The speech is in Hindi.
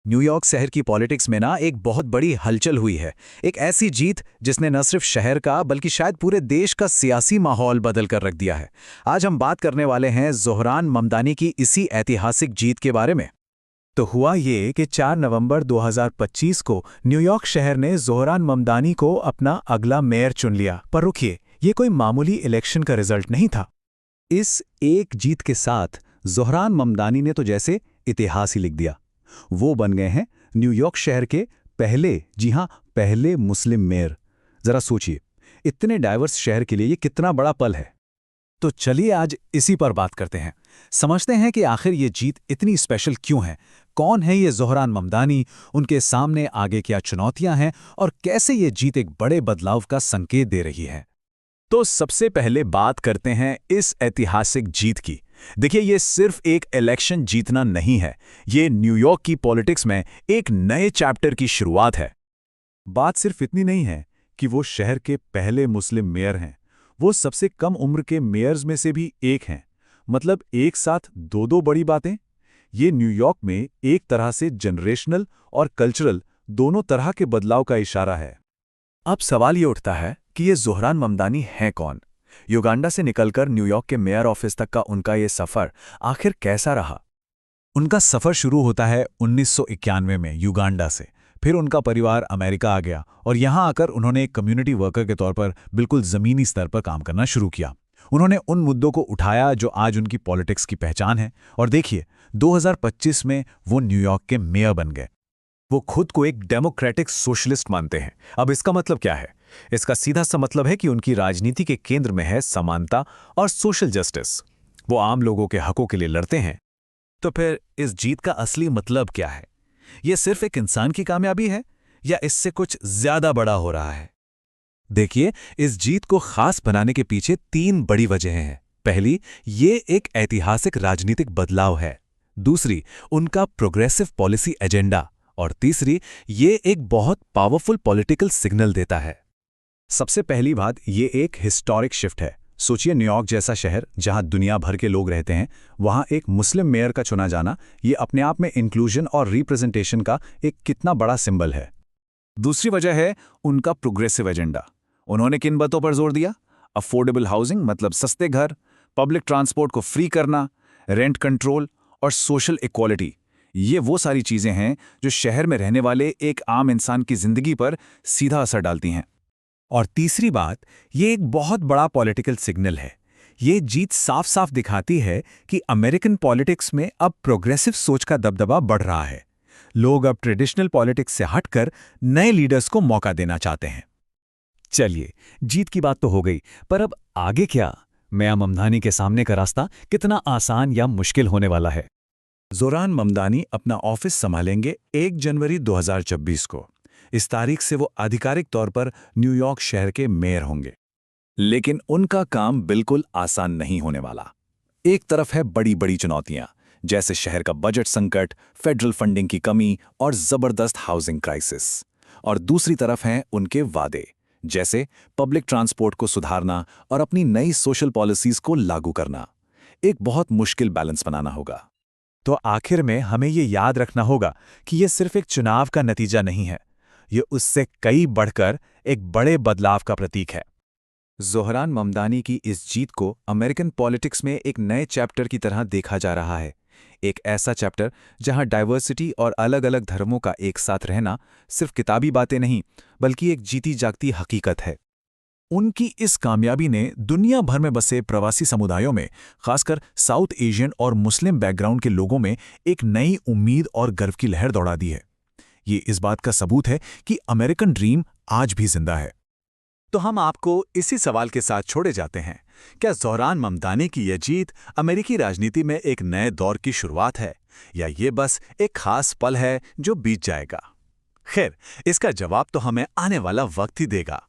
न्यूयॉर्क शहर की पॉलिटिक्स में ना एक बहुत बड़ी हलचल हुई है। एक ऐसी जीत जिसने न सिर्फ शहर का बल्कि शायद पूरे देश का सियासी माहौल बदल कर रख दिया है। आज हम बात करने वाले हैं ज़ोहरान ममदानी की इसी ऐतिहासिक जीत के बारे में। तो हुआ ये कि 4 नवंबर 2025 को न्यूयॉर्क शहर ने ज़ोहरान ममदानी को अपना अगला मेयर चुन लिया। पर रुकिए, ये कोई मामूली इलेक्शन का रिजल्ट नहीं था। इस एक जीत के साथ ज़ोहरान ममदानी ने तो जैसे इतिहास ही लिख दिया। वो बन गए हैं न्यूयॉर्क शहर के पहले, जी हां, पहले मुस्लिम मेयर। जरा सोचिए, इतने डाइवर्स शहर के लिए ये कितना बड़ा पल है। तो चलिए आज इसी पर बात करते हैं। समझते हैं कि आखिर ये जीत इतनी स्पेशल क्यों है। कौन है ये ज़ोहरान ममदानी, उनके सामने आगे क्या चुनौतियां हैं और कैसे ये जीत एक बड़े बदलाव का संकेत दे रही है। तो सबसे पहले बात करते हैं इस ऐतिहासिक जीत की। देखिए, ये सिर्फ एक इलेक्शन जीतना नहीं है, ये न्यूयॉर्क की पॉलिटिक्स में एक नए चैप्टर की शुरुआत है। बात सिर्फ इतनी नहीं है कि वो शहर के पहले मुस्लिम मेयर हैं, वो सबसे कम उम्र के मेयर्स में से भी एक हैं। मतलब एक साथ दो बड़ी बातें। ये न्यूयॉर्क में एक तरह से जनरेशनल और कल्चरल दोनों तरह के बदलाव का इशारा है। अब सवाल ये उठता है कि ये ज़ोहरान ममदानी हैं कौन? युगांडा से निकलकर न्यूयॉर्क के मेयर ऑफिस तक का उनका ये सफ़र आखिर कैसा रहा? उनका सफ़र शुरू होता है 1991 में युगांडा से। फिर उनका परिवार अमेरिका आ गया और यहाँ आकर उन्होंने एक कम्युनिटी वर्कर के तौर पर बिल्कुल ज़मीनी स्तर पर काम करना शुरू किया। उन्होंने उन मुद्दों को उठाया जो आज उनकी पॉलिटिक्स की पहचान है। और देखिए, 2025 में वो न्यूयॉर्क के मेयर बन गए। वो खुद को एक डेमोक्रेटिक सोशलिस्ट मानते हैं। अब इसका मतलब क्या है? इसका सीधा सा मतलब है कि उनकी राजनीति के केंद्र में है समानता और सोशल जस्टिस। वो आम लोगों के हकों के लिए लड़ते हैं। तो फिर इस जीत का असली मतलब क्या है? ये सिर्फ एक इंसान की कामयाबी है या इससे कुछ ज्यादा बड़ा हो रहा है? देखिए, इस जीत को खास बनाने के पीछे 3 बड़ी वजहें हैं। पहली, ये एक ऐतिहासिक राजनीतिक बदलाव है। दूसरी, उनका प्रोग्रेसिव पॉलिसी एजेंडा। और तीसरी, ये एक बहुत पावरफुल पॉलिटिकल सिग्नल देता है। सबसे पहली बात, ये एक हिस्टोरिक शिफ्ट है। सोचिए, न्यूयॉर्क जैसा शहर जहां दुनिया भर के लोग रहते हैं, वहां एक मुस्लिम मेयर का चुना जाना, ये अपने आप में इंक्लूजन और रिप्रेजेंटेशन का एक कितना बड़ा सिंबल है। दूसरी वजह है उनका प्रोग्रेसिव एजेंडा। उन्होंने किन बातों पर जोर दिया? अफोर्डेबल हाउसिंग, मतलब सस्ते घर, पब्लिक ट्रांसपोर्ट को फ्री करना, रेंट कंट्रोल और सोशल इक्वालिटी। ये वो सारी चीजें हैं जो शहर में रहने वाले एक आम इंसान की जिंदगी पर सीधा असर डालती हैं। और तीसरी बात, ये एक बहुत बड़ा पॉलिटिकल सिग्नल है। ये जीत साफ साफ दिखाती है कि अमेरिकन पॉलिटिक्स में अब प्रोग्रेसिव सोच का दबदबा बढ़ रहा है। लोग अब ट्रेडिशनल पॉलिटिक्स से हटकर नए लीडर्स को मौका देना चाहते हैं। चलिए, जीत की बात तो हो गई, पर अब आगे क्या? मियां ममदानी के सामने का रास्ता कितना आसान या मुश्किल होने वाला है? ज़ोहरान ममदानी अपना ऑफिस संभालेंगे 1 जनवरी 2026 को। इस तारीख से वो आधिकारिक तौर पर न्यूयॉर्क शहर के मेयर होंगे। लेकिन उनका काम बिल्कुल आसान नहीं होने वाला। एक तरफ है बड़ी बड़ी चुनौतियां, जैसे शहर का बजट संकट, फेडरल फंडिंग की कमी और जबरदस्त हाउसिंग क्राइसिस। और दूसरी तरफ हैं उनके वादे, जैसे पब्लिक ट्रांसपोर्ट को सुधारना और अपनी नई सोशल पॉलिसीज को लागू करना। एक बहुत मुश्किल बैलेंस बनाना होगा। तो आखिर में हमें ये याद रखना होगा कि ये सिर्फ एक चुनाव का नतीजा नहीं है, ये उससे कई बढ़कर एक बड़े बदलाव का प्रतीक है। ज़ोहरान ममदानी की इस जीत को अमेरिकन पॉलिटिक्स में एक नए चैप्टर की तरह देखा जा रहा है। एक ऐसा चैप्टर जहां डाइवर्सिटी और अलग अलग धर्मों का एक साथ रहना सिर्फ किताबी बातें नहीं, बल्कि एक जीती जागती हकीकत है। उनकी इस कामयाबी ने दुनिया भर में बसे प्रवासी समुदायों में, खासकर साउथ एशियन और मुस्लिम बैकग्राउंड के लोगों में, एक नई उम्मीद और गर्व की लहर दौड़ा दी है। ये इस बात का सबूत है कि अमेरिकन ड्रीम आज भी जिंदा है। तो हम आपको इसी सवाल के साथ छोड़े जाते हैं। क्या ज़ोहरान ममदानी की यह जीत अमेरिकी राजनीति में एक नए दौर की शुरुआत है, या ये बस एक खास पल है जो बीत जाएगा? खैर, इसका जवाब तो हमें आने वाला वक्त ही देगा।